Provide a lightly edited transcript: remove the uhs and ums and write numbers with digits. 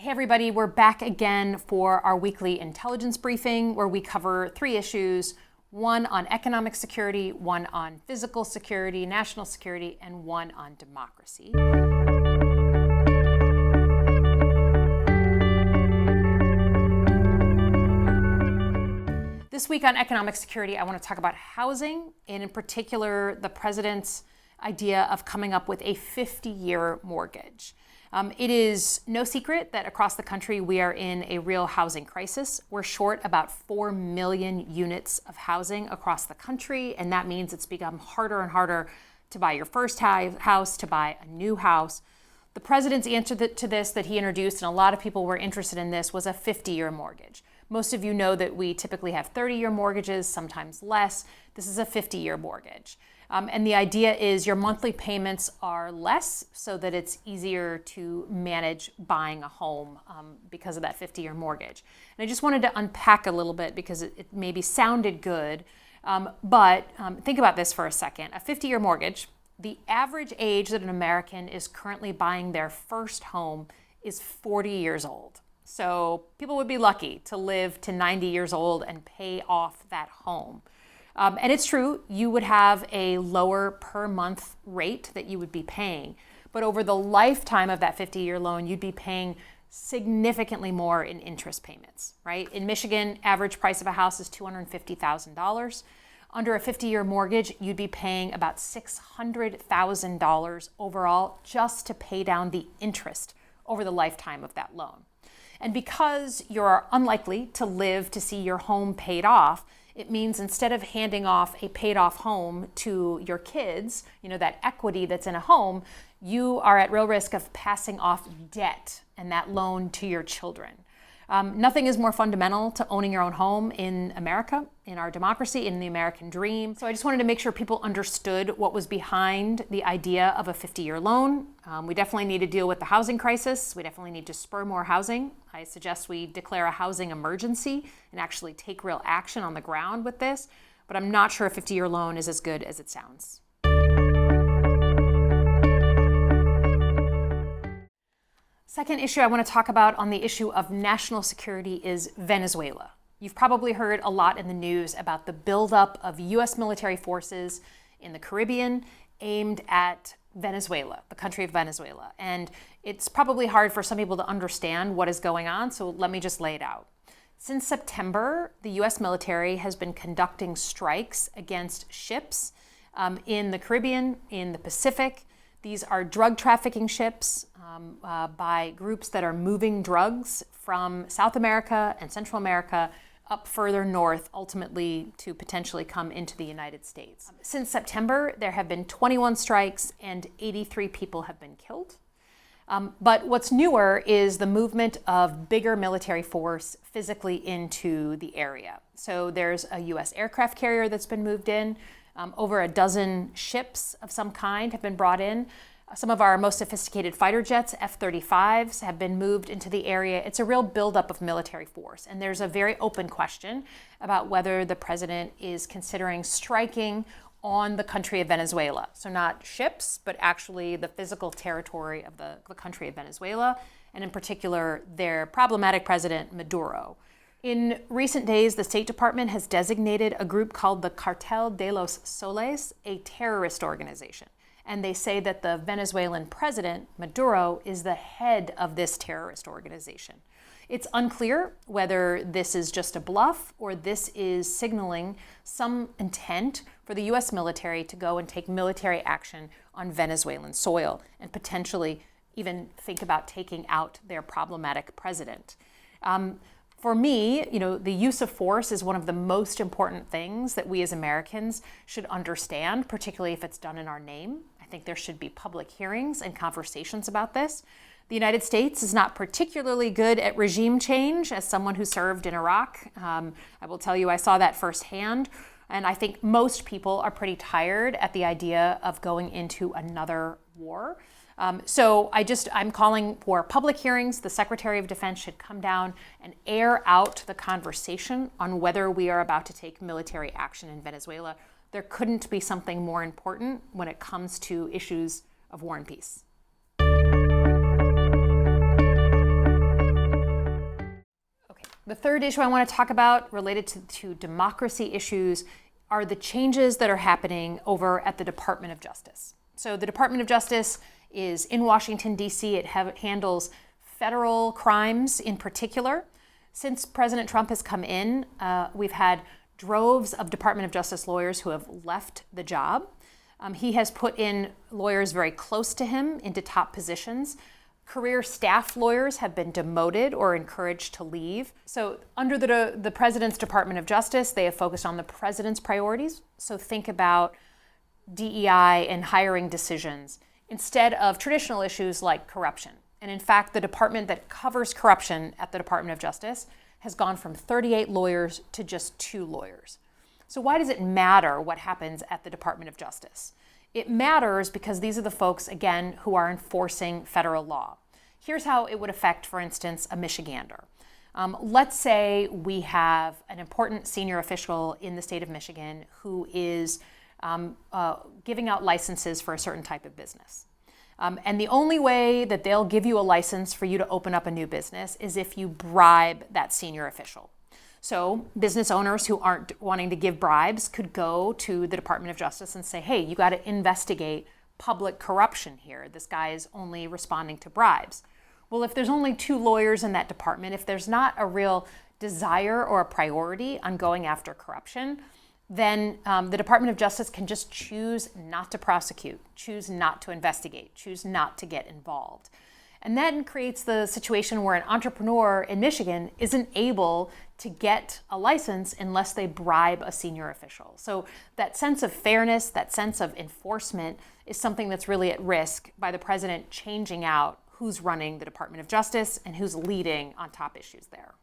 Hey everybody, we're back again for our weekly intelligence briefing where we cover 3 issues, one on economic security, one on physical security, national security, and one on democracy. This week on economic security, I want to talk about housing, and in particular, the president's idea of coming up with a 50-year mortgage. It is no secret that across the country we are in a real housing crisis. We're short about 4 million units of housing across the country, and that means it's become harder and harder to buy your first house, to buy a new house. The president's answer to this that he introduced, and a lot of people were interested in this, was a 50-year mortgage. Most of you know that we typically have 30-year mortgages, sometimes less. This is a 50-year mortgage. And the idea is your monthly payments are less so that it's easier to manage buying a home because of that 50-year mortgage. And I just wanted to unpack a little bit because it maybe sounded good, but think about this for a second. A 50-year mortgage, the average age that an American is currently buying their first home is 40 years old. So people would be lucky to live to 90 years old and pay off that home. And it's true, you would have a lower per month rate that you would be paying. But over the lifetime of that 50-year loan, you'd be paying significantly more in interest payments, right? In Michigan, average price of a house is $250,000. Under a 50-year mortgage, you'd be paying about $600,000 overall just to pay down the interest over the lifetime of that loan. And because you're unlikely to live to see your home paid off, it means instead of handing off a paid off home to your kids, that equity that's in a home, you are at real risk of passing off debt and that loan to your children. Nothing is more fundamental to owning your own home in America, in our democracy, in the American dream. So I just wanted to make sure people understood what was behind the idea of a 50-year loan. We definitely need to deal with the housing crisis. We definitely need to spur more housing. I suggest we declare a housing emergency and actually take real action on the ground with this. But I'm not sure a 50-year loan is as good as it sounds. Second issue I want to talk about on the issue of national security is Venezuela. You've probably heard a lot in the news about the buildup of U.S. military forces in the Caribbean aimed at Venezuela, the country of Venezuela. And it's probably hard for some people to understand what is going on, so let me just lay it out. Since September, the U.S. military has been conducting strikes against ships in the Caribbean, in the Pacific. These are drug trafficking ships by groups that are moving drugs from South America and Central America up further north, ultimately to potentially come into the United States. Since September, there have been 21 strikes and 83 people have been killed. But what's newer is the movement of bigger military force physically into the area. So there's a U.S. aircraft carrier that's been moved in. Over a dozen ships of some kind have been brought in. Some of our most sophisticated fighter jets, F-35s, have been moved into the area. It's a real buildup of military force. And there's a very open question about whether the president is considering striking on the country of Venezuela. So not ships, but actually the physical territory of the country of Venezuela, and in particular, their problematic president, Maduro. In recent days, the State Department has designated a group called the Cartel de los Soles a terrorist organization. And they say that the Venezuelan president, Maduro, is the head of this terrorist organization. It's unclear whether this is just a bluff or this is signaling some intent for the U.S. military to go and take military action on Venezuelan soil and potentially even think about taking out their problematic president. For me, the use of force is one of the most important things that we as Americans should understand, particularly if it's done in our name. I think there should be public hearings and conversations about this. The United States is not particularly good at regime change. As someone who served in Iraq, I will tell you I saw that firsthand. And I think most people are pretty tired at the idea of going into another war. So I'm calling for public hearings. The Secretary of Defense should come down and air out the conversation on whether we are about to take military action in Venezuela. There couldn't be something more important when it comes to issues of war and peace. The third issue I want to talk about related to democracy issues are the changes that are happening over at the Department of Justice. So the Department of Justice is in Washington, D.C. It handles federal crimes in particular. Since President Trump has come in, we've had droves of Department of Justice lawyers who have left the job. He has put in lawyers very close to him into top positions. Career staff lawyers have been demoted or encouraged to leave. So under the President's Department of Justice, they have focused on the President's priorities. So think about DEI and hiring decisions instead of traditional issues like corruption. And in fact, the department that covers corruption at the Department of Justice has gone from 38 lawyers to just 2 lawyers. So why does it matter what happens at the Department of Justice? It matters because these are the folks, again, who are enforcing federal law. Here's how it would affect, for instance, a Michigander. Let's say we have an important senior official in the state of Michigan who is giving out licenses for a certain type of business. And the only way that they'll give you a license for you to open up a new business is if you bribe that senior official. So business owners who aren't wanting to give bribes could go to the Department of Justice and say, hey, you got to investigate public corruption here. This guy is only responding to bribes. Well, if there's only 2 lawyers in that department, if there's not a real desire or a priority on going after corruption, then the Department of Justice can just choose not to prosecute, choose not to investigate, choose not to get involved. And then creates the situation where an entrepreneur in Michigan isn't able to get a license unless they bribe a senior official. So that sense of fairness, that sense of enforcement is something that's really at risk by the president changing out who's running the Department of Justice and who's leading on top issues there.